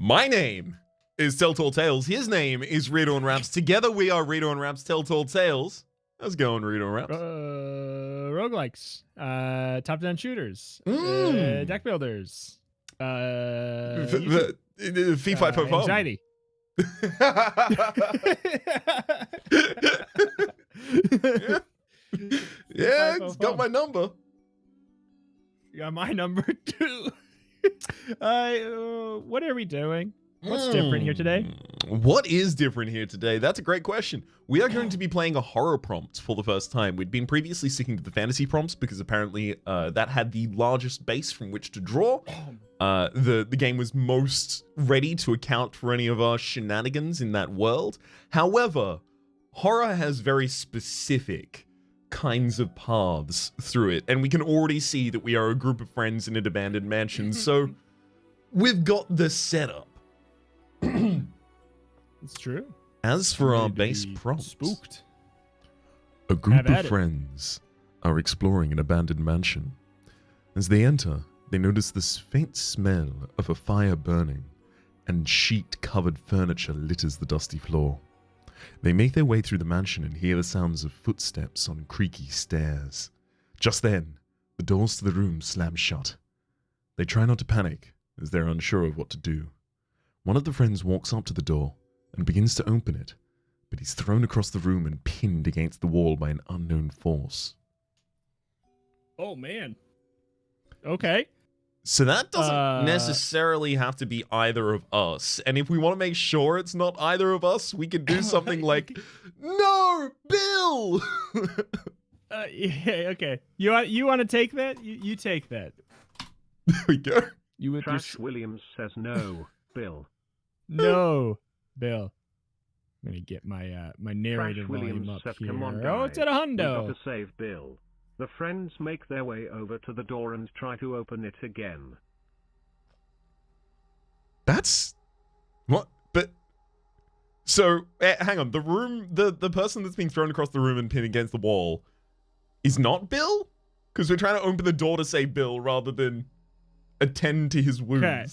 My name is Telltale Tales. His name is Reto Rhaps. Together we are Reto and Rhaps Telltale Tales. How's it going, Reto Rhaps? Roguelikes, top-down shooters, deck builders, Fee Fi Po Fum. anxiety. Yeah, it's got my number. You got my number too. What are we doing? What's different here today? What is different here today? That's a great question. We are going to be playing a horror prompt for the first time. We'd been previously sticking to the fantasy prompts because apparently that had the largest base from which to draw. The game was most ready to account for any of our shenanigans in that world. However, horror has very specific kinds of paths through it, and we can already see that we are a group of friends in an abandoned mansion, so we've got the setup. It's true. As for our base prompt, spooked. A group of friends are exploring an abandoned mansion. As they enter, they notice this faint smell of a fire burning, and sheet-covered furniture litters the dusty floor. They make their way through the mansion and hear the sounds of footsteps on creaky stairs. Just then, the doors to the room slam shut. They try not to panic, as they're unsure of what to do. One of the friends walks up to the door and begins to open it, but he's thrown across the room and pinned against the wall by an unknown force. Oh, man. Okay. So that doesn't necessarily have to be either of us. And if we want to make sure it's not either of us, we could do something like, "No, Bill!" Yeah, okay. You want to take that? You take that. There we go. You would Trash Williams says no, Bill. No, Bill. I'm gonna get my my narrator Trash volume Williams up says, here. "Come on, Oh, it's at a We hundo. got to save Bill." The friends make their way over to the door and try to open it again. That's what? But so hang on. The room, the person that's being thrown across the room and pinned against the wall is not Bill, because we're trying to open the door to save Bill rather than attend to his wounds. Okay.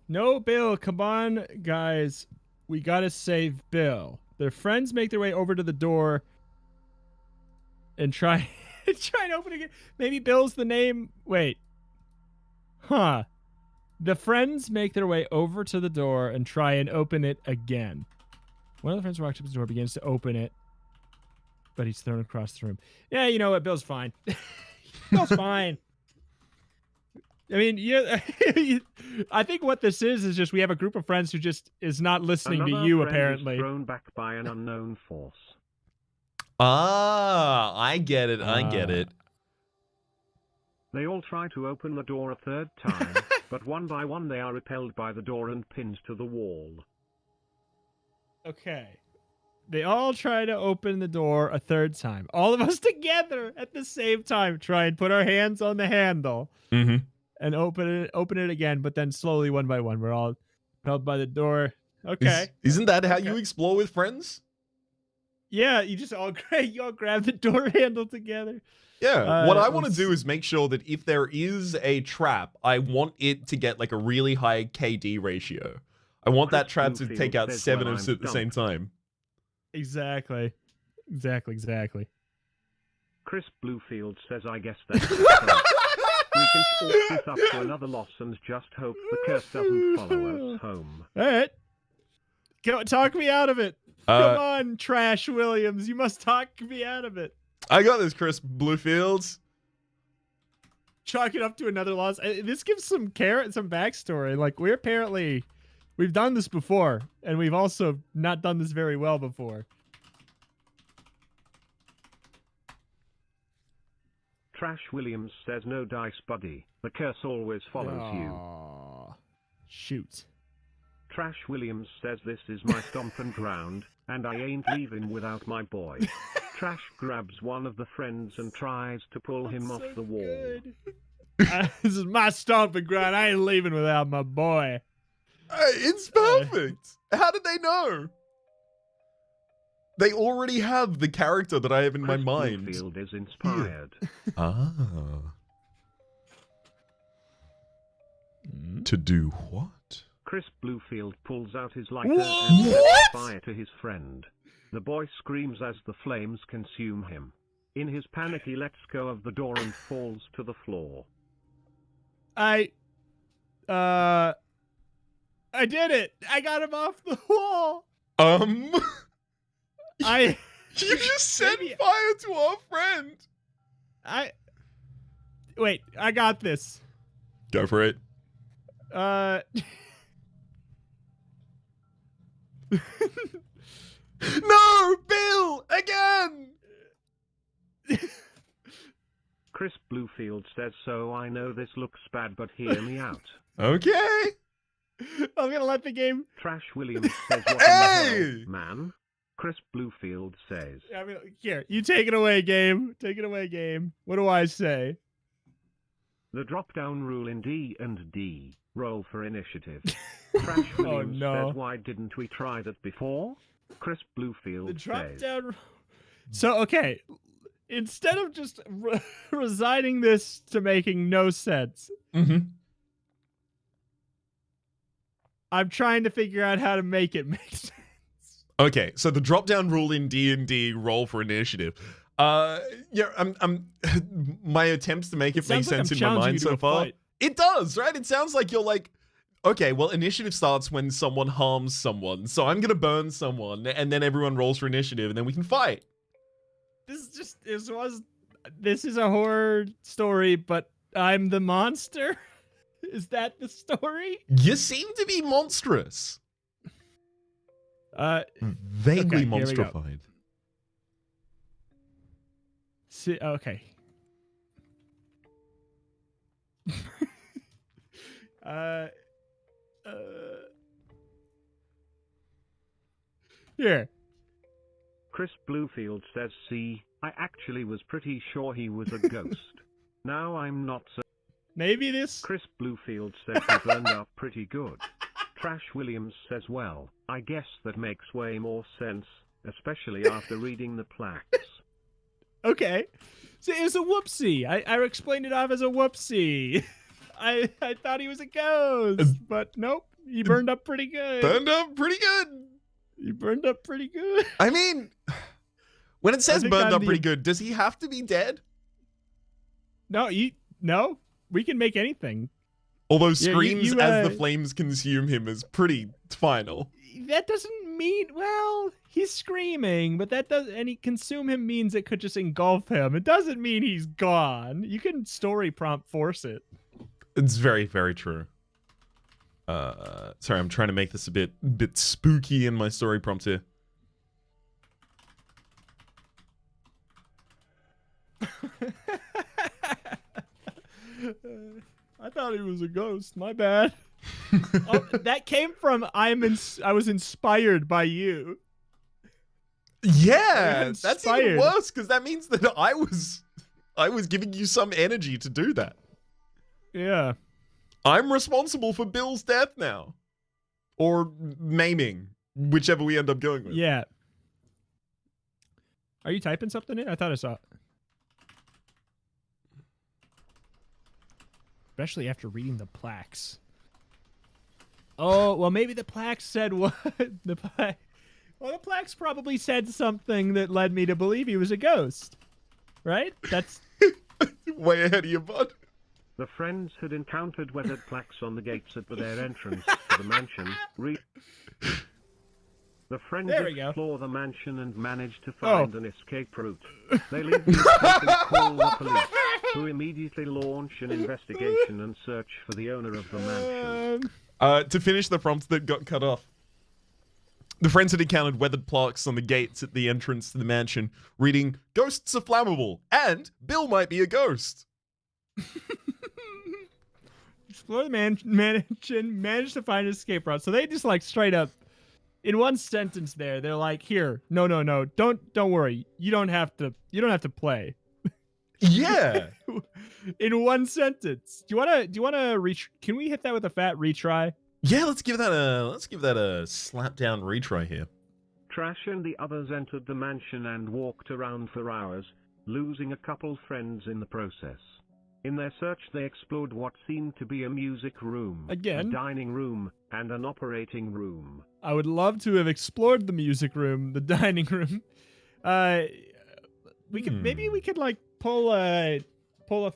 No, Bill. Come on, guys. We gotta save Bill. Their friends make their way over to the door and try and open it again. Maybe Bill's the name. Wait. Huh. The friends make their way over to the door and try and open it again. One of the friends walks up to the door, begins to open it, but he's thrown across the room. Yeah, you know what? Bill's fine. Bill's fine. I mean, yeah. I think what this is just we have a group of friends who just is not listening to you, apparently. Is thrown back by an unknown force. Ah, I get it. I get it. They all try to open the door a third time, but one by one they are repelled by the door and pinned to the wall. Okay. They all try to open the door a third time. All of us together at the same time try and put our hands on the handle and open it again, but then slowly one by one we're all held by the door. Okay. Isn't that how you explore with friends? Yeah, you just all grab the door handle together. Yeah, what I want to do is make sure that if there is a trap, I want it to get like a really high KD ratio. I want that trap to take out 7 of us at the same time. Exactly. Chris Bluefield says, "I guess that's the We can chalk this up to another loss and just hope the curse doesn't follow us home." All right. Talk me out of it. Come on, Trash Williams. You must talk me out of it. I got this, Chris Bluefields. Chalk it up to another loss. This gives some backstory. Like, we've done this before, and we've also not done this very well before. Trash Williams says, "No dice, buddy. The curse always follows you." Shoot. Trash Williams says, "This is my stomping ground, and I ain't leaving without my boy." Trash grabs one of the friends and tries to pull him off the wall. This is my stomping ground. I ain't leaving without my boy. It's perfect. How did they know? They already have the character that I have in my mind. Bluefield is inspired. To do what? Chris Bluefield pulls out his lighter and sets fire to his friend. The boy screams as the flames consume him. In his panic, he lets go of the door and falls to the floor. I did it. I got him off the wall. You just set fire to our friend. Wait, I got this. Go for it. No, Bill, again. Chris Bluefield says, so I know this looks bad, but hear me out. Okay. I'm gonna let the game. Trash Williams says, what in the hell, man? Chris Bluefield says. I mean, here, you take it away, game. Take it away, game. What do I say? The drop-down rule in D&D. Roll for initiative. Trash Williams says, why didn't we try that before? Chris Bluefield the drop says. Down... So, okay. Instead of just resigning this to making no sense, I'm trying to figure out how to make it make sense. Okay, so the drop-down rule in D&D, roll for initiative. Yeah, I'm my attempts to make it make sense in my mind so far. It does, right? It sounds like you're like, okay, well, initiative starts when someone harms someone, so I'm gonna burn someone, and then everyone rolls for initiative, and then we can fight. This is a horror story, but I'm the monster. Is that the story? You seem to be monstrous. Vaguely monstrified. See, okay. Here. Chris Bluefield says, see, I actually was pretty sure he was a ghost. Now I'm not so... Maybe this... Chris Bluefield says he burned up pretty good. Trash Williams says, well, I guess that makes way more sense, especially after reading the plaques. Okay. So it was a whoopsie. I explained it off as a whoopsie. I thought he was a ghost, but nope. He burned up pretty good. Burned up pretty good. He burned up pretty good. I mean, when it says burned up pretty good, does he have to be dead? No, no. We can make anything. Although screams as the flames consume him is pretty final. That doesn't mean, well, he's screaming, but that does, and he consume him means it could just engulf him. It doesn't mean he's gone. You can story prompt force it. It's very, very true. Sorry, I'm trying to make this a bit spooky in my story prompt here. I thought he was a ghost. My bad. Oh, that came from I was inspired by you. Yeah, that's even worse because that means that I was giving you some energy to do that. Yeah. I'm responsible for Bill's death now. Or maiming, whichever we end up going with. Yeah. Are you typing something in? I thought I saw it. Especially after reading the plaques. Oh, well, maybe the plaques said what? The plaques probably said something that led me to believe he was a ghost. Right? That's... way ahead of you, bud. The friends had encountered weathered plaques on the gates at their entrance to the mansion. The friends explore the mansion and manage to find an escape route. They leave the escape and call the police, who immediately launch an investigation and search for the owner of the mansion. To finish the prompt that got cut off. The friends had encountered weathered plaques on the gates at the entrance to the mansion, reading, "Ghosts are flammable, and Bill might be a ghost." Explore the mansion, manage to find an escape route. So they just like straight up, in one sentence there, they're like, "Here, no, don't worry, you don't have to play." Yeah. In one sentence. Do you wanna can we hit that with a fat retry? Yeah, let's give that a slap down retry here. Trash and the others entered the mansion and walked around for hours, losing a couple friends in the process. In their search they explored what seemed to be a music room, Again? a dining room, and an operating room. I would love to have explored the music room, the dining room. Maybe we could like pull a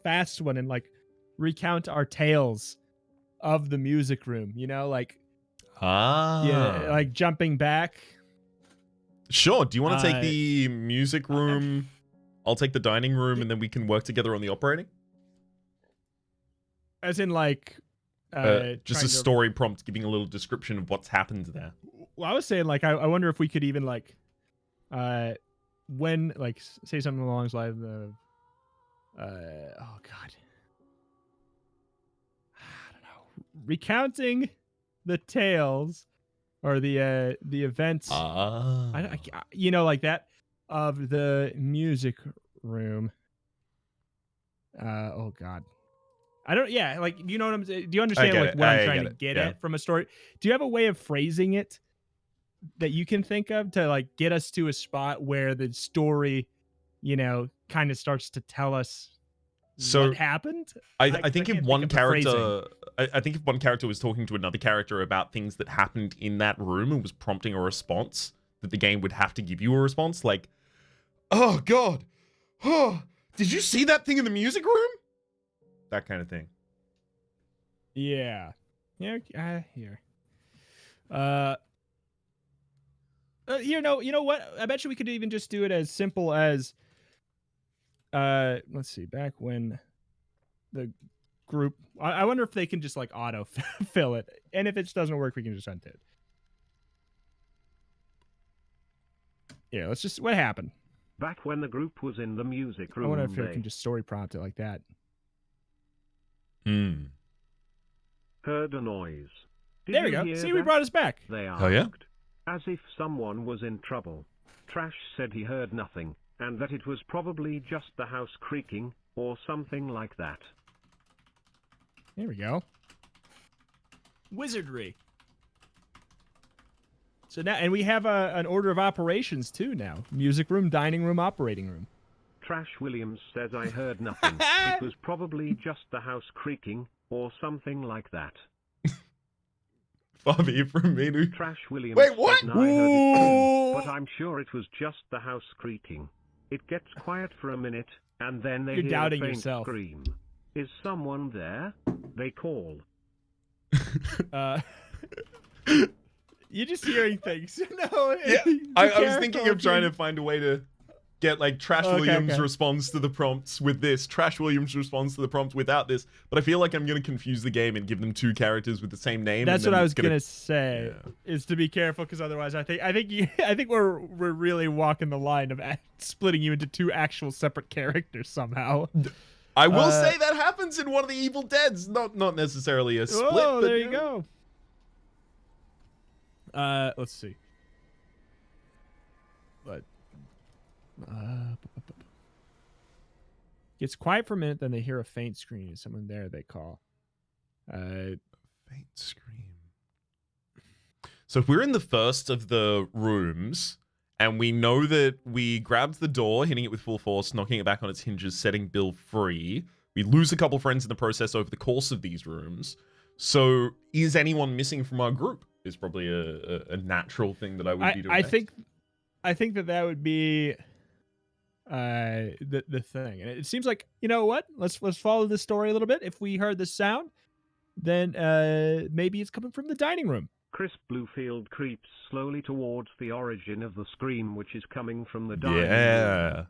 fast one and like recount our tales of the music room, you know, like like jumping back. Sure. Do you want to take the music room? I'll take the dining room, and then we can work together on the operating. As in, like, just a story prompt giving a little description of what's happened there. Well, I was saying, like, I wonder if we could even, like, when, like, say something along the lines of, oh God, I don't know, recounting the tales or the events, you know, like that of the music room. Oh God. I don't. Yeah, like, you know what I'm saying? Do you understand like what I'm trying to get at from a story? Do you have a way of phrasing it that you can think of to like get us to a spot where the story, you know, kind of starts to tell us what happened? I think if one character, I think if one character was talking to another character about things that happened in that room and was prompting a response, that the game would have to give you a response, like, "Oh God, oh, did you see that thing in the music room?" That kind of thing. Yeah. Yeah. Here. You know what? I bet you we could even just do it as simple as, let's see, back when the group, I wonder if they can just like auto fill it. And if it doesn't work, we can just hunt it. Yeah, let's just, what happened? Back when the group was in the music room, I wonder if we can just story prompt it like that. Heard a noise. There we go. See, we brought us back. They asked. Oh yeah? As if someone was in trouble. Trash said he heard nothing, and that it was probably just the house creaking, or something like that. There we go. Wizardry. So now, and we have an order of operations too now. Music room, dining room, operating room. Trash Williams says I heard nothing. It was probably just the house creaking, or something like that. Bobby from me to... Trash Williams Wait, what? said, I heard it too, but I'm sure it was just the house creaking. It gets quiet for a minute, and then they hear a faint scream. Is someone there? They call. You're just hearing things. No. Yeah, I was thinking of trying to find a way to get like Trash Williams responds to the prompts with this, Trash Williams responds to the prompt without this, but I feel like I'm going to confuse the game and give them two characters with the same name. That's what I was going to say, is to be careful, because otherwise I think we're really walking the line of splitting you into two actual separate characters somehow. I will say that happens in one of the Evil Deads, not necessarily a split. Oh, there you go. Let's see. But gets quiet for a minute, then they hear a faint scream. Is someone there? They call. Faint scream. So if we're in the first of the rooms, and we know that we grabbed the door, hitting it with full force, knocking it back on its hinges, setting Bill free. We lose a couple friends in the process over the course of these rooms. So is anyone missing from our group? Is probably a natural thing that I would be doing. I think that would be the thing. And it seems like, you know what? Let's follow this story a little bit. If we heard the sound, then maybe it's coming from the dining room. Chris Bluefield creeps slowly towards the origin of the scream, which is coming from the dining room. Yeah.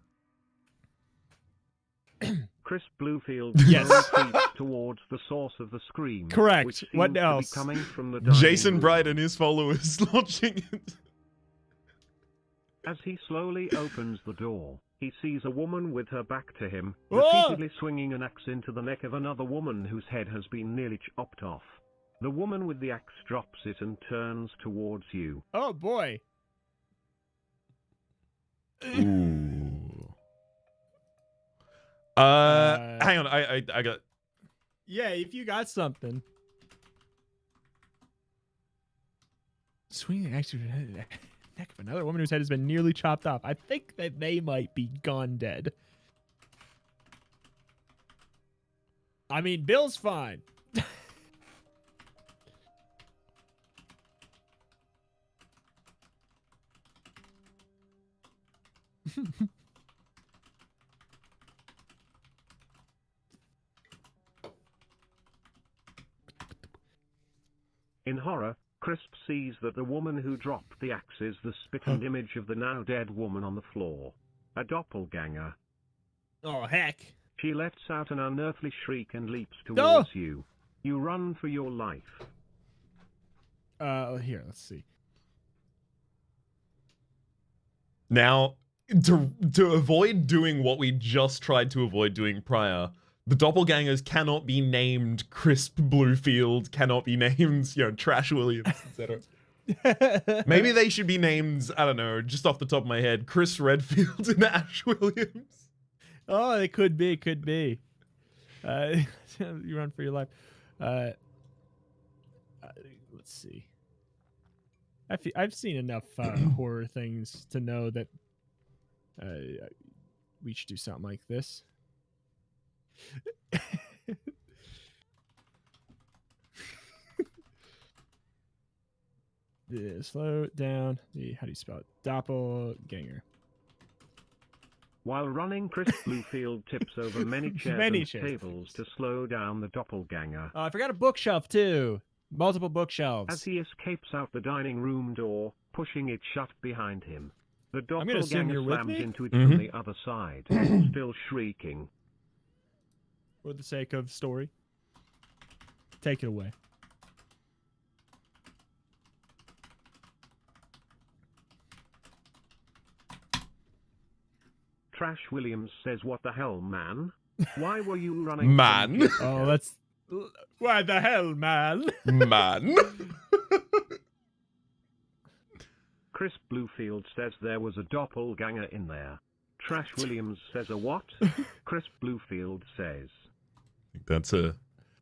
Chris Bluefield slowly creeps towards the source of the scream. Correct. Which seems what else? To be coming from the dining Jason room. Bright and his followers launching it. As he slowly opens the door, he sees a woman with her back to him, repeatedly swinging an axe into the neck of another woman whose head has been nearly chopped off. The woman with the axe drops it and turns towards you. Oh, boy. Ooh. Hang on, I got... Yeah, if you got something. Swinging axe to the neck of another woman whose head has been nearly chopped off. I think that they might be gone dead. I mean, Bill's fine. In horror, Crisp sees that the woman who dropped the axe is the spitting image of the now dead woman on the floor. A doppelganger. Oh, heck. She lets out an unearthly shriek and leaps towards you. You run for your life. Here, let's see. Now, to avoid doing what we just tried to avoid doing prior, the doppelgangers cannot be named Crisp Bluefield, cannot be named, Trash Williams, etc. Maybe they should be named, I don't know, just off the top of my head, Chris Redfield and Ash Williams. Oh, it could be, you run for your life. Let's see. I've seen enough horror things to know that we should do something like this. Slow down. How do you spell it? Doppelganger. While running, Crisp Bluefield tips over many chairs and tables to slow down the doppelganger. Oh, I forgot a bookshelf too. Multiple bookshelves. As he escapes out the dining room door, pushing it shut behind him, the doppelganger slams into it from the other side, still shrieking. For the sake of story, take it away. Trash Williams says, "What the hell, man? Why were you running?" Man. Oh, that's... Why the hell, man? Man. Crisp Bluefield says there was a doppelganger in there. Trash Williams says, "A what?" Crisp Bluefield says. That's a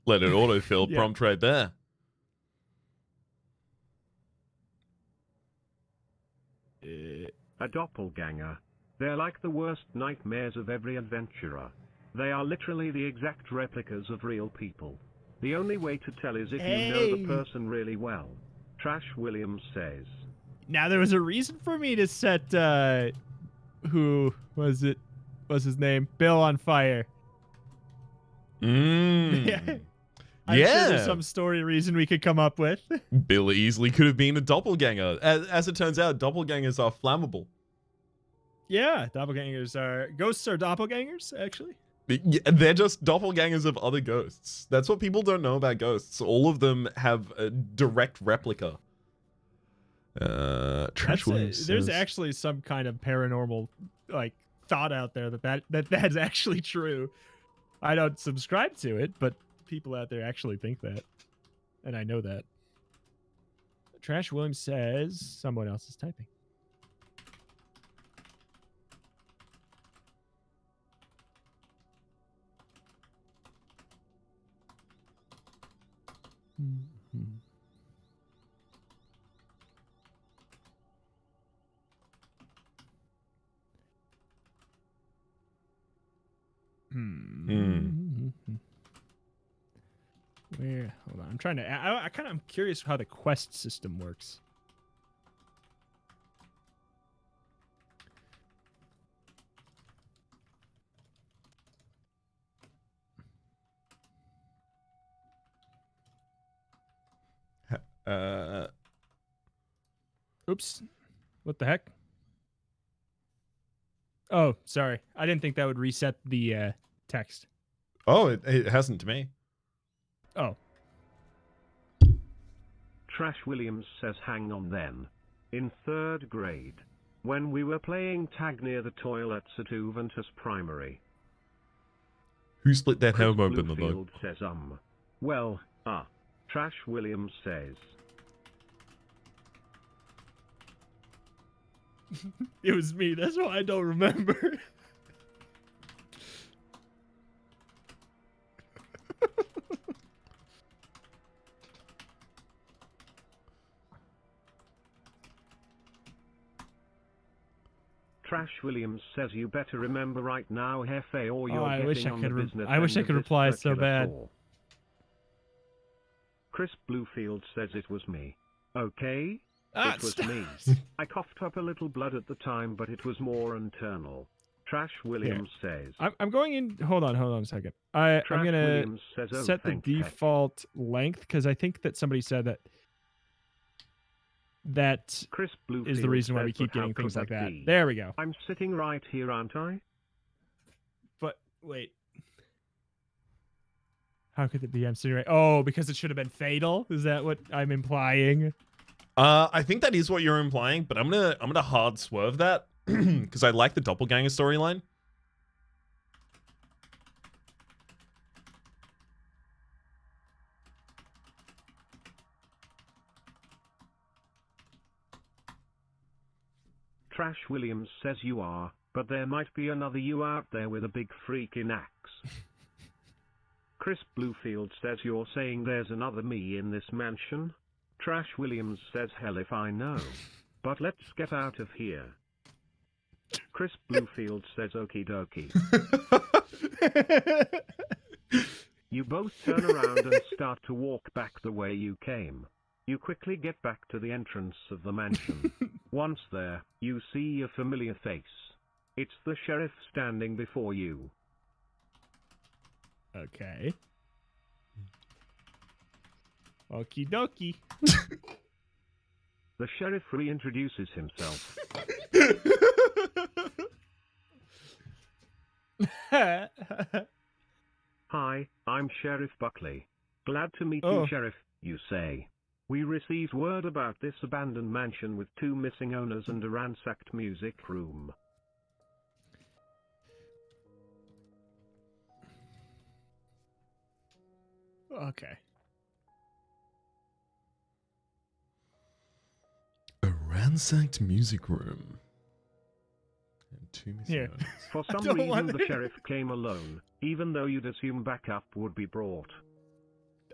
let it autofill prompt right there. A doppelganger. They're like the worst nightmares of every adventurer. They are literally the exact replicas of real people. The only way to tell is if you know the person really well. Trash Williams says. Now, there was a reason for me to set, who was it? What's his name? Bill on fire. I'm sure there's some story reason we could come up with. Bill easily could have been a doppelganger. As it turns out, doppelgangers are flammable. Yeah, doppelgangers are... Ghosts are doppelgangers, actually. They're just doppelgangers of other ghosts. That's what people don't know about ghosts. All of them have a direct replica. Trash Williams there's actually some kind of paranormal thought out there that's actually true. I don't subscribe to it, but people out there actually think that. And I know that. Trash Williams says someone else is typing. Where? Hold on. I'm trying to... I'm curious how the quest system works. Oops. What the heck? Oh, sorry. I didn't think that would reset the text. Oh, it hasn't to me. Oh. Trash Williams says, "Hang on then. In 3rd grade, when we were playing tag near the toilets at Juventus Primary." Who split that Chris home open the Bluefield says, well, Trash Williams says. It was me. That's why I don't remember. Trash Williams says you better remember right now, Hefe, or you're I wish getting I on the could. business I wish I end could of this reply so circular bad. saw. Chris Bluefield says it was me. Okay? It was me. I coughed up a little blood at the time, but it was more internal. Trash Williams says. I'm going in. Hold on a second. I'm gonna Williams says, oh, set the default length because I think that somebody said that Chris Bluefield is the reason why we says, keep "But how getting things could like that that. be? There we go. I'm sitting right here, aren't I? But wait. How could it be? I'm sitting right. Oh, because it should have been fatal. Is that what I'm implying? I think that is what you're implying, but I'm gonna hard swerve that because I like the Doppelganger storyline. Trash Williams says you are, but there might be another you out there with a big freaking axe. Chris Bluefield says you're saying there's another me in this mansion? Trash Williams says hell if I know. But let's get out of here. Chris Bluefield says okie dokie. You both turn around and start to walk back the way you came. You quickly get back to the entrance of the mansion. Once there, you see a familiar face. It's the sheriff standing before you. Okay. Okie dokie. The sheriff reintroduces himself. Hi, I'm Sheriff Buckley. Glad to meet you, Sheriff, you say. We received word about this abandoned mansion with 2 missing owners and a ransacked music room. Okay. A ransacked music room. And 2 missing owners. For some reason, the sheriff came alone, even though you'd assume backup would be brought.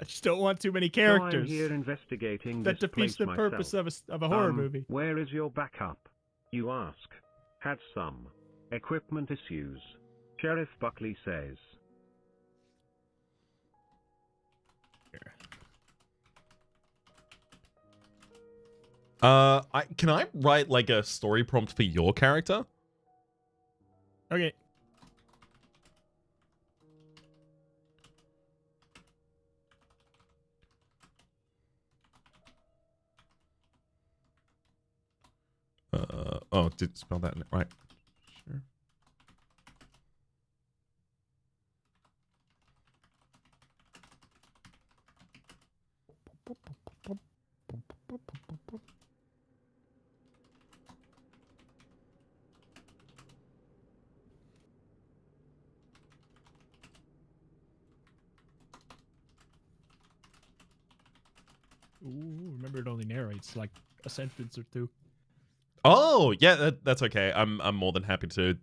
I just don't want too many characters. So I'm here investigating that this defeats the place purpose myself. of a horror movie. Where is your backup? You ask. Had some equipment issues. Sheriff Buckley says. Can I write like a story prompt for your character? Okay. Oh, did spell that right? Sure. Ooh, remember it only narrates like a sentence or two. Oh, yeah, that's okay. I'm more than happy to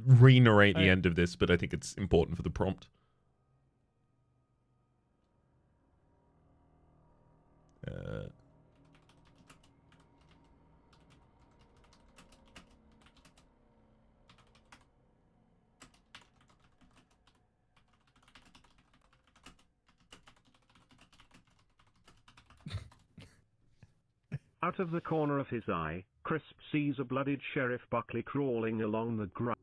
re-narrate the end of this, but I think it's important for the prompt. Out of the corner of his eye, Crisp sees a bloodied Sheriff Buckley crawling along the ground.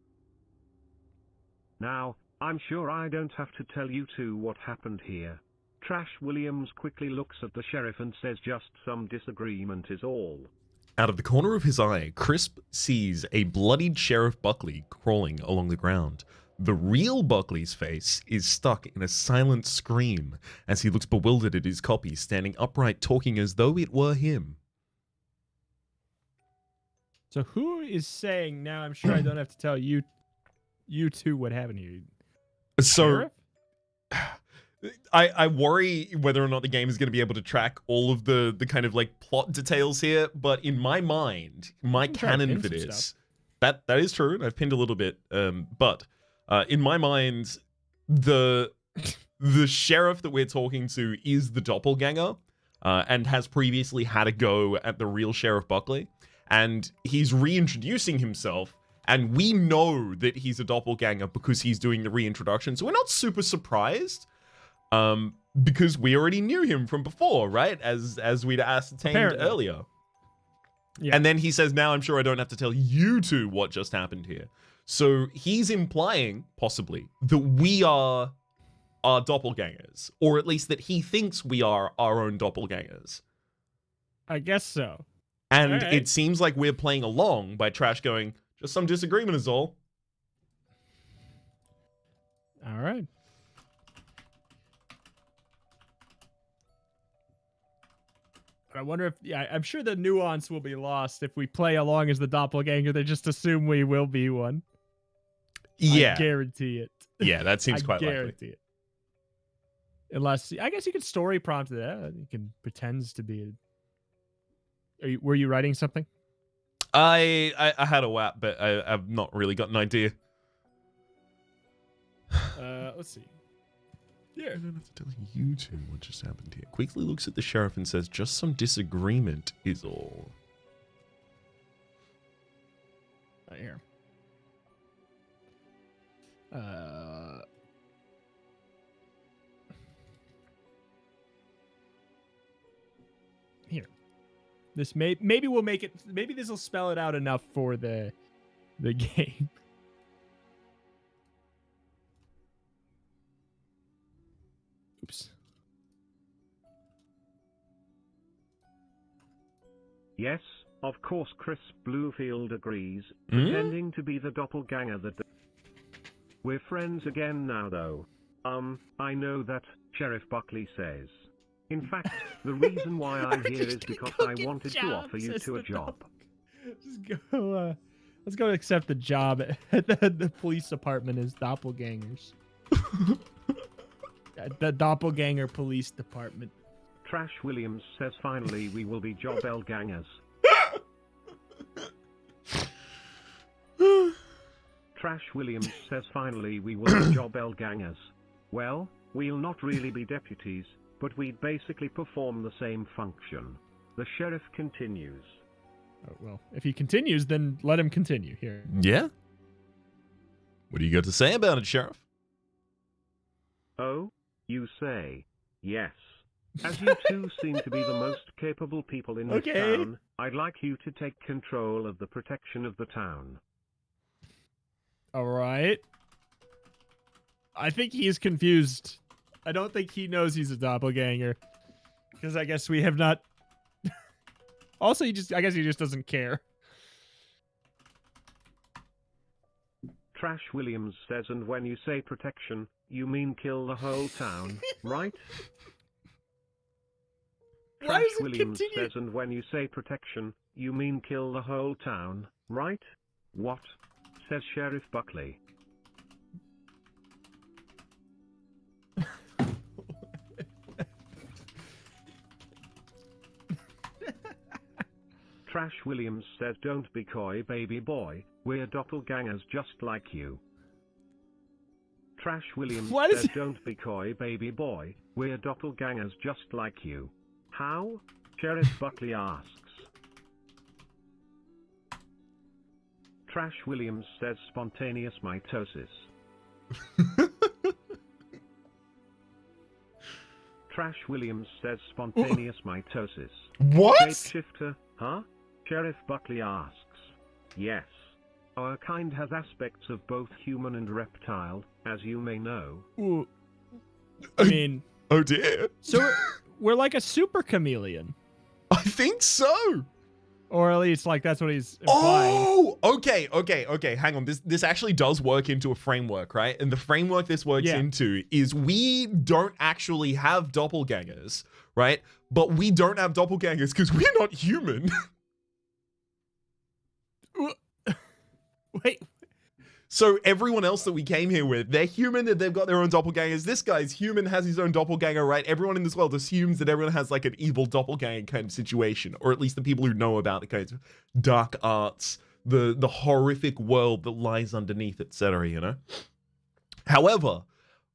Now, I'm sure I don't have to tell you two what happened here. Trash Williams quickly looks at the sheriff and says just some disagreement is all. Out of the corner of his eye, Crisp sees a bloodied Sheriff Buckley crawling along the ground. The real Buckley's face is stuck in a silent scream as he looks bewildered at his copy, standing upright, talking as though it were him. So who is saying now? I'm sure I don't have to tell you two what happened here. So, I worry whether or not the game is going to be able to track all of the kind of like plot details here. But in my mind, my canon for this, that is true. And I've pinned a little bit. But in my mind, the sheriff that we're talking to is the doppelganger, and has previously had a go at the real Sheriff Buckley. And he's reintroducing himself And we know that he's a doppelganger because he's doing the reintroduction. So we're not super surprised. Because we already knew him from before, right? As we'd ascertained earlier. Yeah. And then he says, now I'm sure I don't have to tell you two what just happened here. So he's implying, possibly, that we are our doppelgangers. Or at least that he thinks we are our own doppelgangers. I guess so. And it seems like we're playing along by Trash going, just some disagreement is all. All right. I wonder if, I'm sure the nuance will be lost if we play along as the doppelganger. They just assume we will be one. Yeah. I guarantee it. Yeah, that seems quite likely. I guarantee it. Unless, I guess you could story prompt that. You can pretend to be. Were you writing something? I had a WAP, but I've not really got an idea. Let's see. Yeah. I don't have to tell you two what just happened here. Quickly looks at the sheriff and says, just some disagreement is all. Right here. Here. This maybe we'll make it. Maybe this will spell it out enough for the game. Oops. Yes, of course Chris Bluefield agrees, pretending to be the doppelganger that... We're friends again now though. I know that, Sheriff Buckley says. In fact, the reason why I'm here is because I wanted to offer you two a job. Just go, let's go accept the job at the police department as doppelgangers. The Doppelganger Police Department. Trash Williams says finally we will be Jobelgangers. Trash Williams says finally we will be Jobelgangers. Well, we'll not really be deputies, but we'd basically perform the same function. The sheriff continues. Oh, well, if he continues, then let him continue here. Yeah? What do you got to say about it, Sheriff? Oh? You say, yes. As you two seem to be the most capable people in this town, I'd like you to take control of the protection of the town. All right. I think he's confused. I don't think he knows he's a doppelganger. Because I guess we have not... Also, I guess he just doesn't care. Trash Williams says, and when you say protection, you mean kill the whole town, right? Trash Williams says, and when you say protection, you mean kill the whole town, right? What? Says Sheriff Buckley. Trash Williams says, don't be coy, baby boy, we're doppelgangers just like you. Trash Williams says, don't be coy, baby boy, we're doppelgangers just like you. How? Sheriff Buckley asks. Trash Williams says, spontaneous mitosis. Trash Williams says, spontaneous mitosis. What? Shapeshifter, huh? Sheriff Buckley asks. Yes. Our kind has aspects of both human and reptile, as you may know. Ooh. I mean... Oh dear. So we're like a super chameleon. I think so. Or at least, like, that's what he's implying. Oh, okay. Hang on. This actually does work into a framework, right? And the framework this works into is we don't actually have doppelgangers, right? But we don't have doppelgangers because we're not human. Wait. So everyone else that we came here with, they're human and they've got their own doppelgangers. This guy's human, has his own doppelganger, right? Everyone in this world assumes that everyone has like an evil doppelganger kind of situation, or at least the people who know about the kinds of dark arts, the horrific world that lies underneath, etc., you know? However,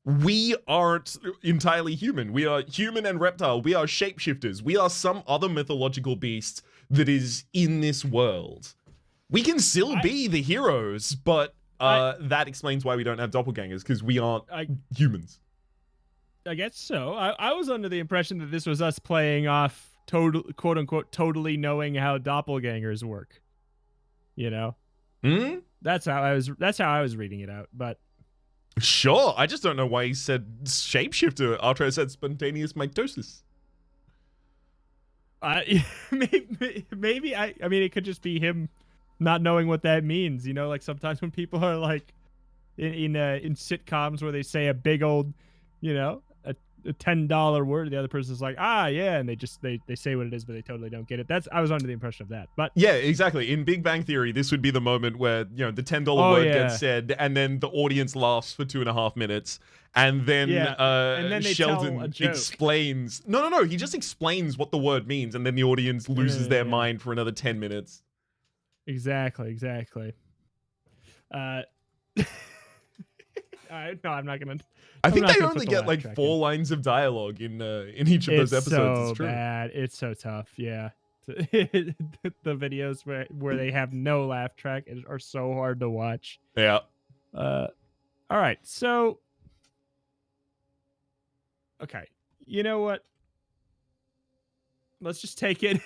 we aren't entirely human. We are human and reptile. We are shapeshifters. We are some other mythological beast that is in this world. We can still be the heroes, but that explains why we don't have doppelgangers, because we aren't humans. I guess so. I was under the impression that this was us playing off quote unquote totally knowing how doppelgangers work. You know? That's how I was reading it out, but sure. I just don't know why he said shapeshifter after I said spontaneous mitosis. Maybe I mean it could just be him not knowing what that means, you know, like sometimes when people are like in sitcoms where they say a big old, you know, a $10 word, the other person's like, yeah, and they say what it is, but they totally don't get it. I was under the impression of that. But yeah, exactly. In Big Bang Theory, this would be the moment where, you know, the $10 word gets said, and then the audience laughs for 2.5 minutes, and then Sheldon explains. No, he just explains what the word means, and then the audience loses their mind for another 10 minutes. Exactly. No, I'm not gonna. I think they only get like 4 lines of dialogue in each of those episodes. It's so bad. It's so tough. Yeah, the videos where they have no laugh track are so hard to watch. Yeah. All right. So. Okay. You know what? Let's just take it.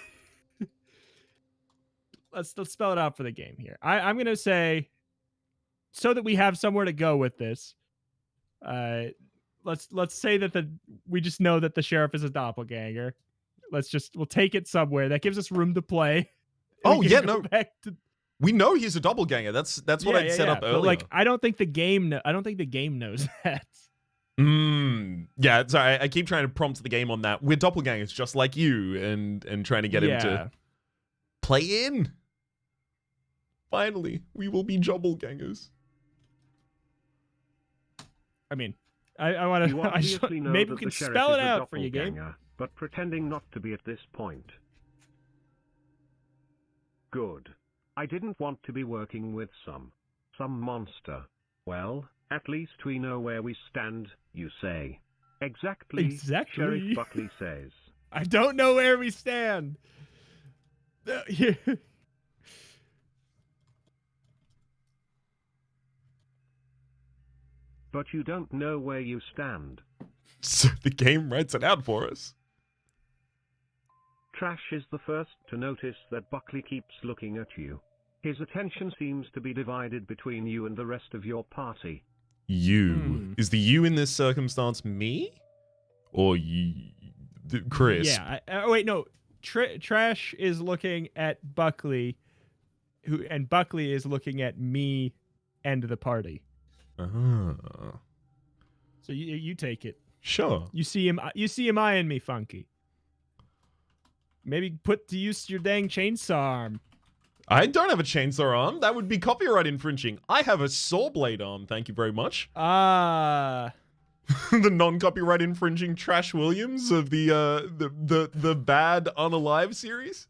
Let's spell it out for the game here. I'm gonna say, so that we have somewhere to go with this. Let's say that we just know that the sheriff is a doppelganger. We'll take it somewhere that gives us room to play. Oh yeah, no. We know he's a doppelganger. That's what I'd set up earlier. But like, I don't think the game knows that. Yeah. So I keep trying to prompt the game on that. We're doppelgangers, just like you, and trying to get him to play in. Finally, we will be doppelgangers. I mean, I want to. Maybe we can spell it out for you, game. But pretending not to be at this point. Good. I didn't want to be working with some monster. Well, at least we know where we stand, you say. Exactly. Sheriff Buckley says. I don't know where we stand. But you don't know where you stand. So the game writes it out for us. Trash is the first to notice that Buckley keeps looking at you. His attention seems to be divided between you and the rest of your party. You. Is the you in this circumstance me? Or Chris? Yeah. Wait, no. Trash is looking at Buckley, and Buckley is looking at me and the party. So you take it. Sure. You see him eyeing me funky. Maybe put to use your dang chainsaw arm. I don't have a chainsaw arm. That would be copyright infringing. I have a saw blade arm. Thank you very much. The non-copyright infringing Trash Williams of the bad Unalive series.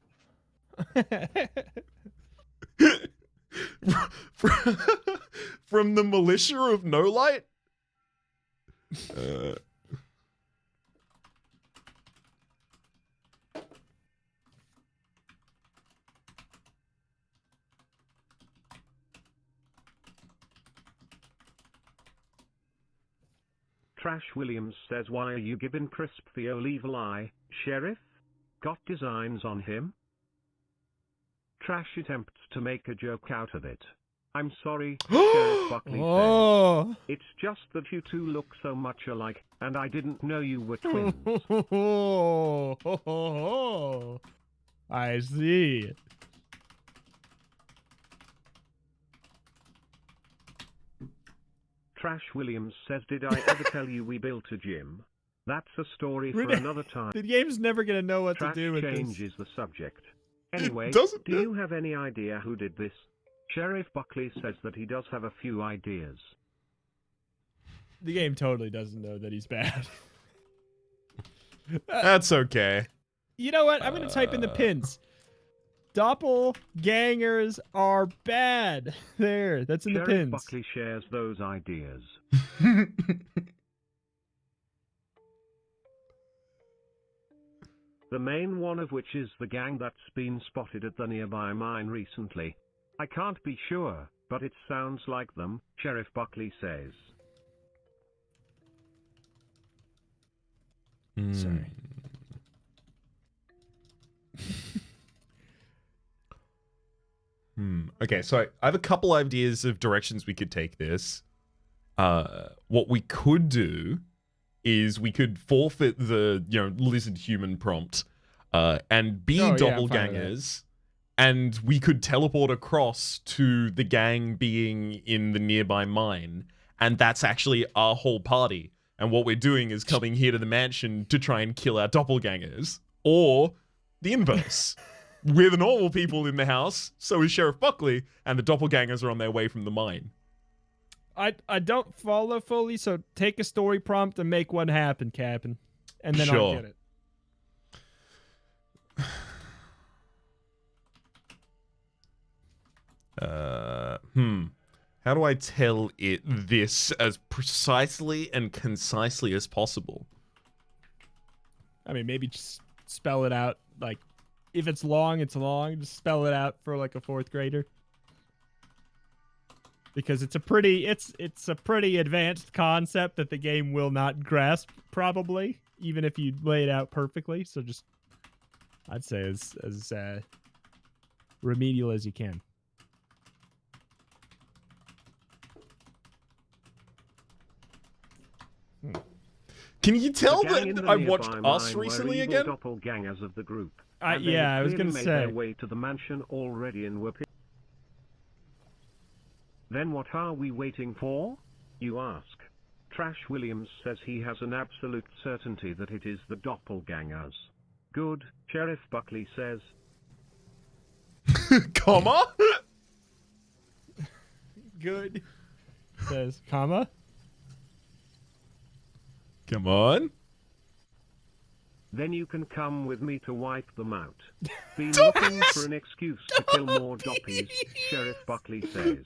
From the militia of No Light. Trash Williams says, why are you giving Crisp the old evil eye, Sheriff? Got designs on him? Trash attempts to make a joke out of it. I'm sorry, Sheriff Buckley says. It's just that you two look so much alike, and I didn't know you were twins. I see. Trash Williams says, did I ever tell you we built a gym? That's a story for another time. The game's never going to know what Trash to do with this. changes the subject. Anyway, do you have any idea who did this? Sheriff Buckley says that he does have a few ideas. The game totally doesn't know that he's bad. That's okay. You know what? I'm going to type in the pins. Doppelgangers are bad. There, that's in Sheriff the pins. Buckley shares those ideas. The main one of which is the gang that's been spotted at the nearby mine recently. I can't be sure, but it sounds like them, Sheriff Buckley says. Sorry. Okay, so I have a couple ideas of directions we could take this. What we could do is we could forfeit the, lizard human prompt, and be doppelgangers, and we could teleport across to the gang being in the nearby mine, and that's actually our whole party. And what we're doing is coming here to the mansion to try and kill our doppelgangers. Or the inverse. We're the normal people in the house, so is Sheriff Buckley, and the doppelgangers are on their way from the mine. I don't follow fully, so take a story prompt and make one happen, Captain. And then I'll get it. How do I tell it this as precisely and concisely as possible? I mean, maybe just spell it out. Like, if it's long, it's long. Just spell it out for like a 4th grader. Because it's a pretty advanced concept that the game will not grasp, probably, even if you lay it out perfectly. So just, I'd say as remedial as you can. Can you tell that I watched Us recently again? Doppelgangers of the group. Yeah, I was going to say. Their way to the mansion already and were. Then what are we waiting for? You ask. Trash Williams says he has an absolute certainty that it is the doppelgangers. Good, Sheriff Buckley says. Comma? Good. Says, comma? Come on. Then you can come with me to wipe them out. Been looking for an excuse to kill more doppies, Sheriff Buckley says.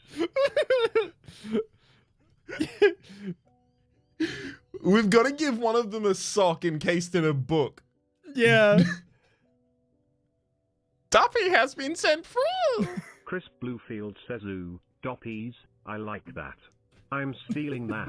We've got to give one of them a sock encased in a book. Yeah. Doppy has been sent through. Chris Bluefield says, ooh, doppies, I like that. I'm stealing that.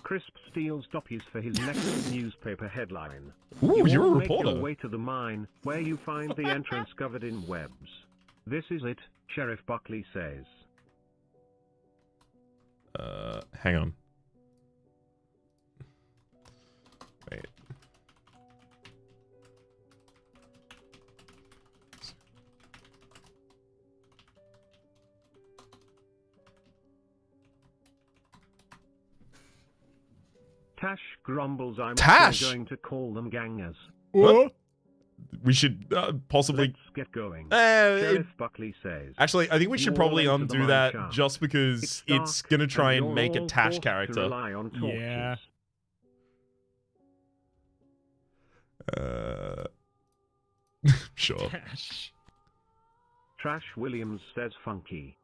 Crisp steals doppies for his next newspaper headline. Ooh, you're a make reporter. Your way to the mine, where you find the entrance covered in webs. This is it, Sheriff Buckley says. Hang on. Wait. Tash grumbles, I'm Tash! going to call them gangers. What? We should possibly... Let's get going. Sheriff Buckley says. Actually, I think we should probably undo that just because it's going to try and make a Tash character. Yeah. Sure. Tash. Trash Williams says funky.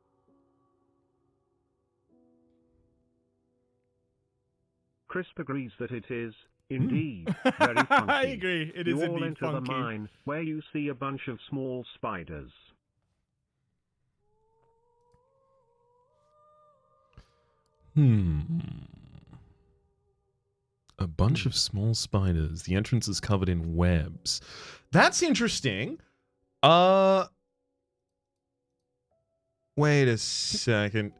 Crisp agrees that it is, indeed, very funky. I agree. It is you all indeed enter funky. the mine, where you see a bunch of small spiders. A bunch of small spiders. The entrance is covered in webs. That's interesting. Wait a second.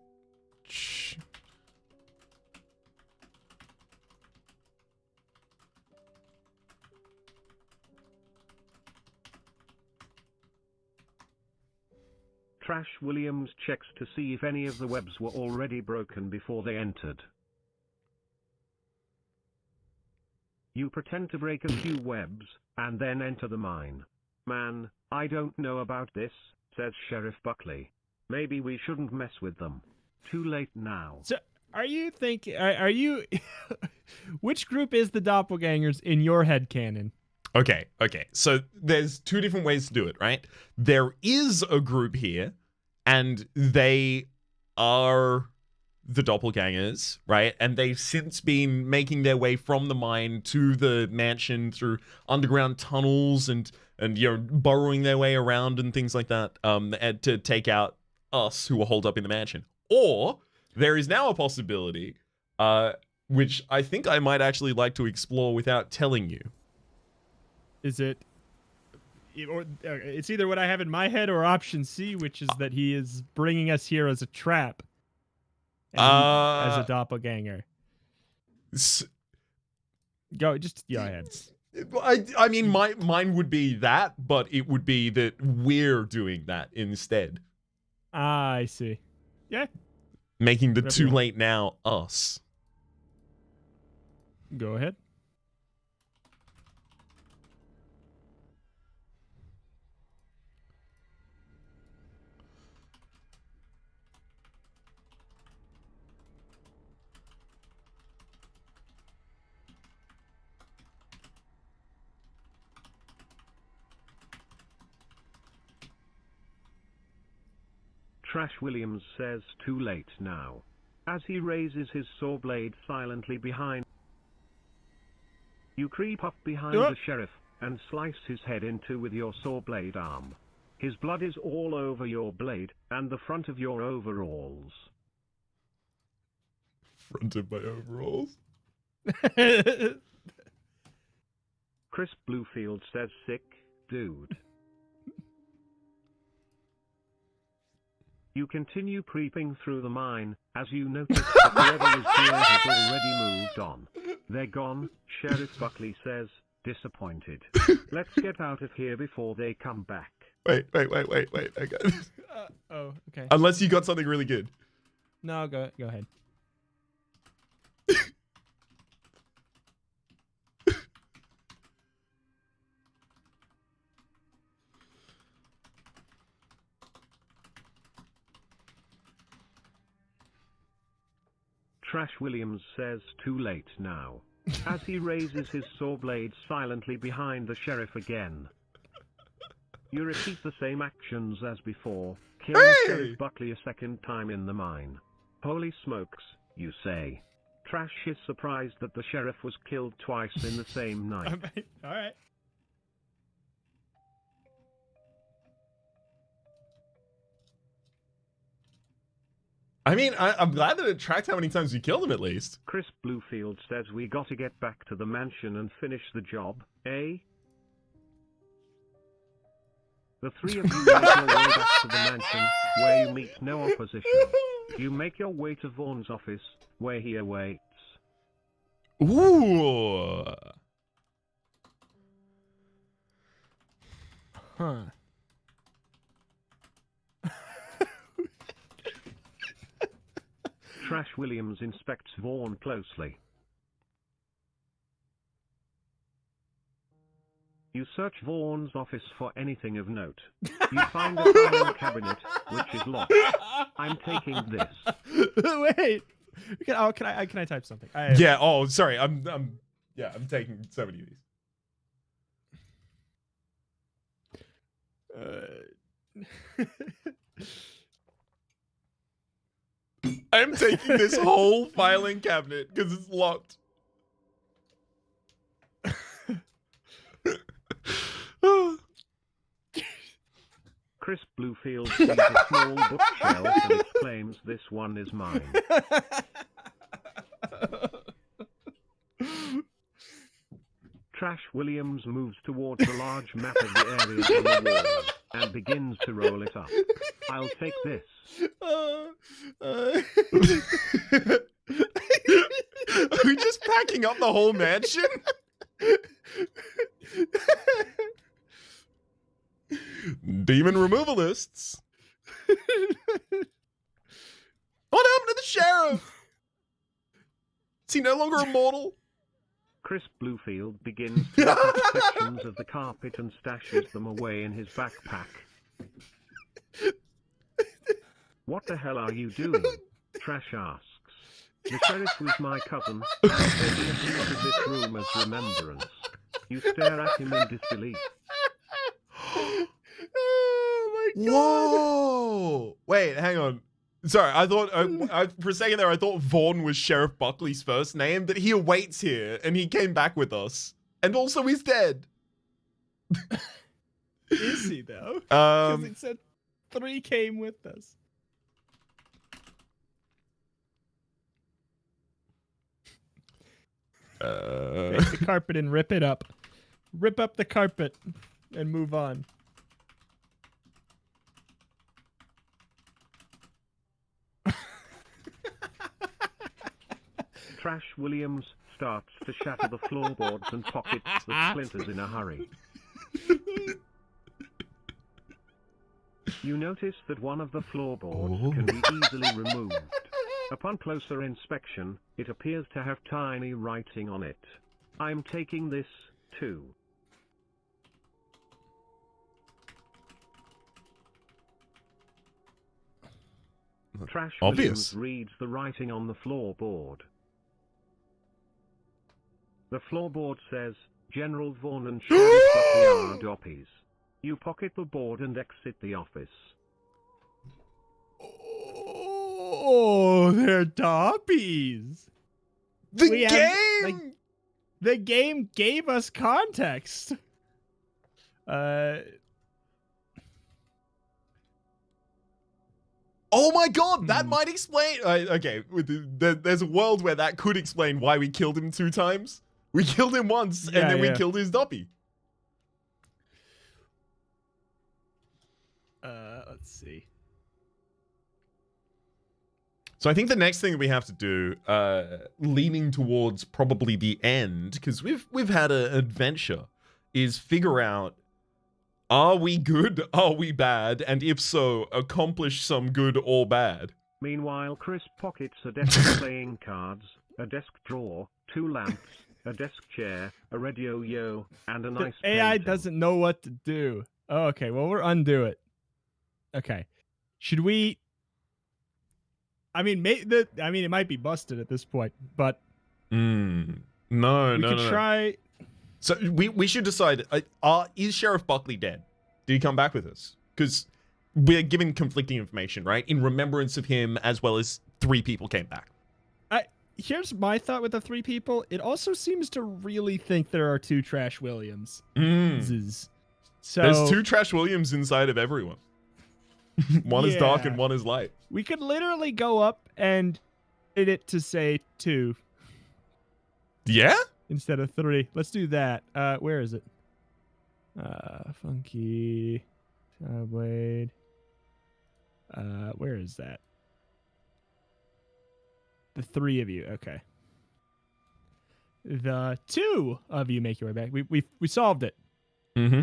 Trash Williams checks to see if any of the webs were already broken before they entered. You pretend to break a few webs, and then enter the mine. Man, I don't know about this, says Sheriff Buckley. Maybe we shouldn't mess with them. Too late now. So, are you thinking... Are you... Which group is the doppelgangers in your headcanon? Okay. So there's two different ways to do it, right? There is a group here, and they are the doppelgangers, right? And they've since been making their way from the mine to the mansion through underground tunnels and and burrowing their way around and things like that, and to take out us who are holed up in the mansion. Or there is now a possibility, which I think I might actually like to explore without telling you. Is it? Or it's either what I have in my head or option C, which is that he is bringing us here as a trap, as a doppelganger. Go ahead. I mean, mine would be that, but it would be that we're doing that instead. Ah, I see. Yeah. Making the too late now us. Go ahead. Trash Williams says too late now. As he raises his saw blade silently behind, you creep up behind the sheriff and slice his head in two with your saw blade arm. His blood is all over your blade and the front of your overalls. Front of my overalls? Chris Bluefield says sick, dude. You continue creeping through the mine, as you notice that whoever was here has already moved on. They're gone, Sheriff Buckley says, disappointed. Let's get out of here before they come back. Wait. I got it. Okay. Unless you got something really good. No, go ahead. Trash Williams says too late now. As he raises his saw blade silently behind the sheriff again. You repeat the same actions as before, killing Sheriff Buckley a second time in the mine. Holy smokes, you say. Trash is surprised that the sheriff was killed twice in the same night. Alright. I mean, I'm glad that it tracked how many times you killed him at least. Chris Bluefield says we gotta get back to the mansion and finish the job, eh? The three of you make your way back to the mansion, where you meet no opposition. You make your way to Vaughn's office, where he awaits. Ooh. Huh. Trash Williams inspects Vaughn closely. You search Vaughn's office for anything of note. You find a filing cabinet, which is locked. I'm taking this. Wait. Can I type something? Yeah. Oh, sorry. I'm taking so many of these. I'm taking this whole filing cabinet because it's locked. Chris Bluefield sees a small bookshelf and exclaims, "This one is mine." Trash Williams moves towards a large map of the areas on the wall and begins to roll it up. I'll take this. Are we just packing up the whole mansion? Demon removalists. What happened to the sheriff? Is he no longer immortal? Chris Bluefield begins to pick up sections of the carpet and stashes them away in his backpack. What the hell are you doing? Trash asks. The sheriff was my cousin. I'm taking a piece of this room as remembrance. You stare at him in disbelief. Oh my god! Whoa! Wait, hang on. Sorry, I thought for a second there I thought Vaughn was Sheriff Buckley's first name. That he awaits here and he came back with us, and also he's dead. Is he though? Because it said 3 came with us. Take the carpet and rip it up. Rip up the carpet and move on. Trash Williams starts to shatter the floorboards and pockets the splinters in a hurry. You notice that one of the floorboards can be easily removed. Upon closer inspection, it appears to have tiny writing on it. I'm taking this, too. Trash Obvious. Williams reads the writing on the floorboard. The floorboard says, General Vaughan and Sheriff Buckley are Doppies. You pocket the board and exit the office. Oh, they're Doppies. The game gave us context. Oh my god, that might explain... okay, there's a world where that could explain why we killed him 2 times. We killed him once, and then we killed his Doppy. Let's see. So I think the next thing we have to do, leaning towards probably the end, because we've had an adventure, is figure out, are we good, are we bad, and if so, accomplish some good or bad. Meanwhile, Chris pockets a desk of playing cards, a desk drawer, 2 lamps, a desk chair, a radio, and a nice AI painting. doesn't know what to do. Oh, okay, well, we'll undo it. Okay. Should we... I mean, it might be busted at this point, but... No. We could try... So we should decide, is Sheriff Buckley dead? Did he come back with us? Because we're given conflicting information, right? In remembrance of him, as well as 3 people came back. Here's my thought with the 3 people. It also seems to really think there are 2 Trash Williams. So there's 2 Trash Williams inside of everyone. One is dark and one is light. We could literally go up and edit it to say 2. Yeah? Instead of 3. Let's do that. Where is it? Funky. Blade. Where is that? The 3 of you. Okay. The 2 of you make your way back. We solved it. Mm-hmm.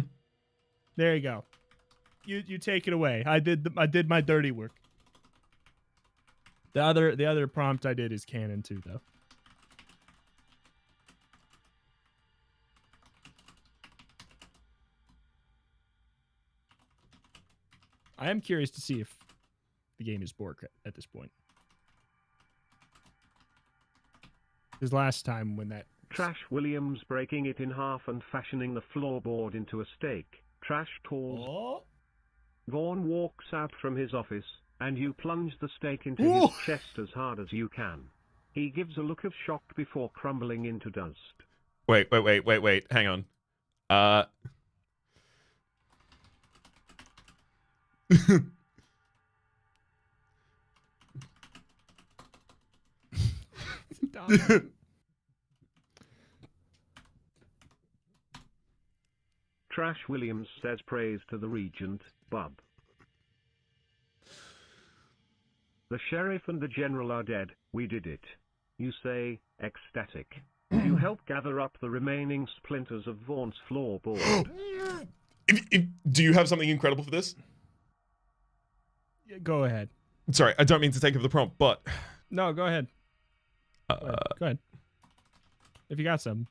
There you go. You take it away. I did my dirty work. The other prompt I did is canon too, though. I am curious to see if the game is Bork at this point. Because last time when that... Trash Williams breaking it in half and fashioning the floorboard into a stake. Trash calls. Oh. Vaughn walks out from his office, and you plunge the stake into his chest as hard as you can. He gives a look of shock before crumbling into dust. Wait. Hang on. Trash Williams says praise to the Regent, Bub. The sheriff and the general are dead, we did it. You say, ecstatic. You help gather up the remaining splinters of Vaughn's floorboard. Do you have something incredible for this? Go ahead. Sorry, I don't mean to take over the prompt, but... No, go ahead. Go ahead. If you got some.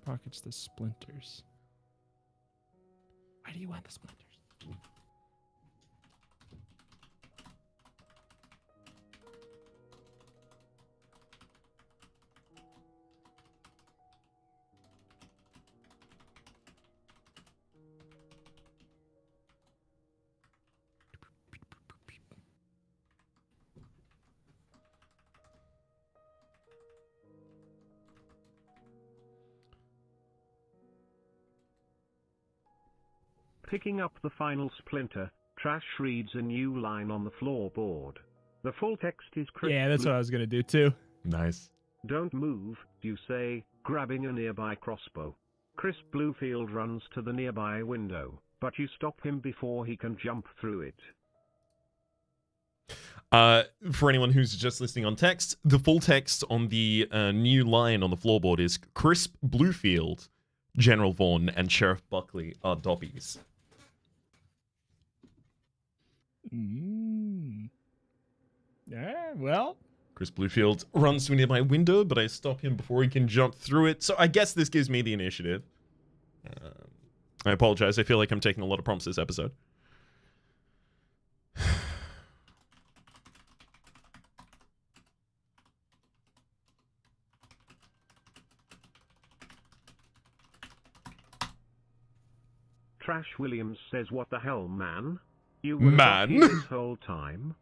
Pockets the splinters. Why do you want the splinters? Picking up the final splinter, Trash reads a new line on the floorboard. The full text is Crisp. Yeah, that's what I was gonna do too. Nice. Don't move, you say, grabbing a nearby crossbow. Crisp Bluefield runs to the nearby window, but you stop him before he can jump through it. For anyone who's just listening on text, the full text on the new line on the floorboard is Crisp Bluefield, General Vaughn, and Sheriff Buckley are Dobbies. Yeah, well. Crisp Bluefield runs to a nearby window, but I stop him before he can jump through it. So I guess this gives me the initiative. I apologize. I feel like I'm taking a lot of prompts this episode. Trash Williams says, "What the hell, man? You were Man. this whole time?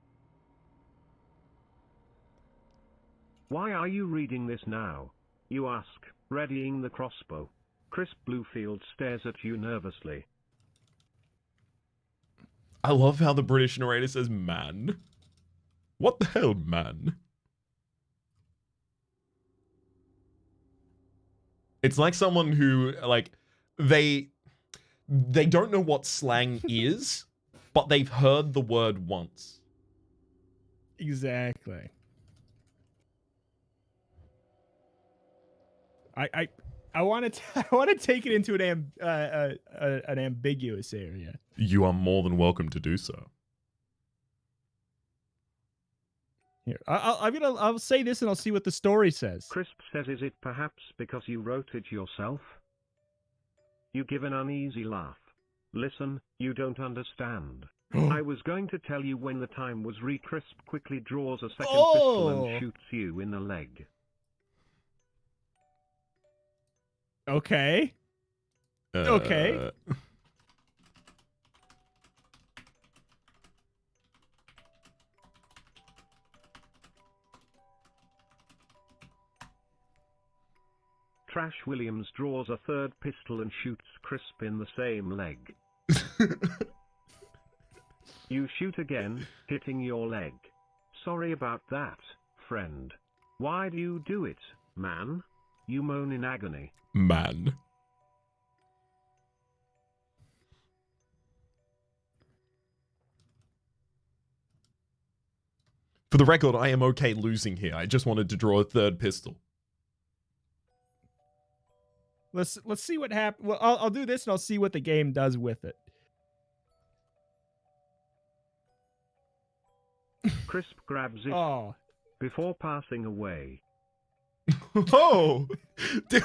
Why are you reading this now?" you ask, readying the crossbow. Crisp Bluefield stares at you nervously. I love how the British narrator says, man. What the hell, man? It's like someone who, like, they don't know what slang is, but they've heard the word once. Exactly. I want to take it into an ambiguous area. You are more than welcome to do so. Here, I'll say this and I'll see what the story says. Crisp says, "Is it perhaps because you wrote it yourself?" You give an uneasy laugh. "Listen, you don't understand. I was going to tell you when the time was Crisp quickly draws a second pistol and shoots you in the leg." Okay. Okay. Trash Williams draws a third pistol and shoots Crisp in the same leg. You shoot again, hitting your leg. "Sorry about that, friend. Why do you do it, man?" you moan in agony. Man. For the record, I am okay losing here. I just wanted to draw a third pistol. Let's see what happens. Well, I'll do this and I'll see what the game does with it. Crisp grabs it before passing away. Oh!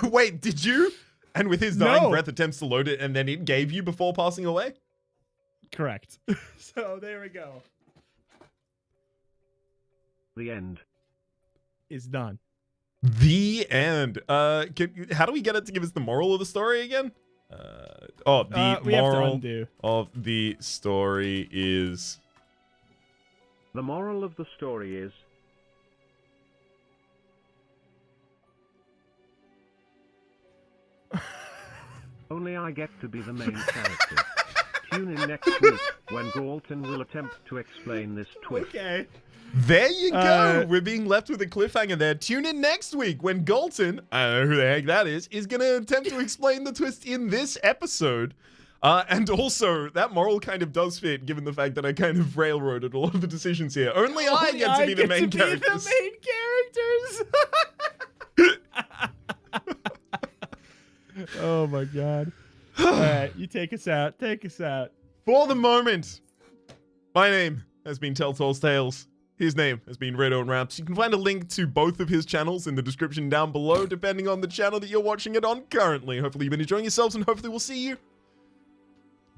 Wait, did you? And with his dying breath attempts to load it and then it gave you before passing away? Correct. So there we go. The end. It's done. The end. How do we get it to give us the moral of the story again? The moral of the story is... The moral of the story is... Only I get to be the main character. Tune in next week when Galton will attempt to explain this twist. Okay. There you go. We're being left with a cliffhanger there. Tune in next week when Galton, I don't know who the heck that is going to attempt to explain the twist in this episode. And also, that moral kind of does fit, given the fact that I kind of railroaded a lot of the decisions here. Only I get to be the main characters. Oh my god. All right, you take us out. Take us out. For the moment, my name has been Telltale's Tales. His name has been Reto Rhaps. You can find a link to both of his channels in the description down below, depending on the channel that you're watching it on currently. Hopefully you've been enjoying yourselves, and hopefully we'll see you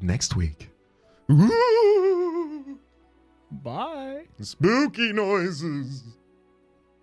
next week. Ooh. Bye. Spooky noises.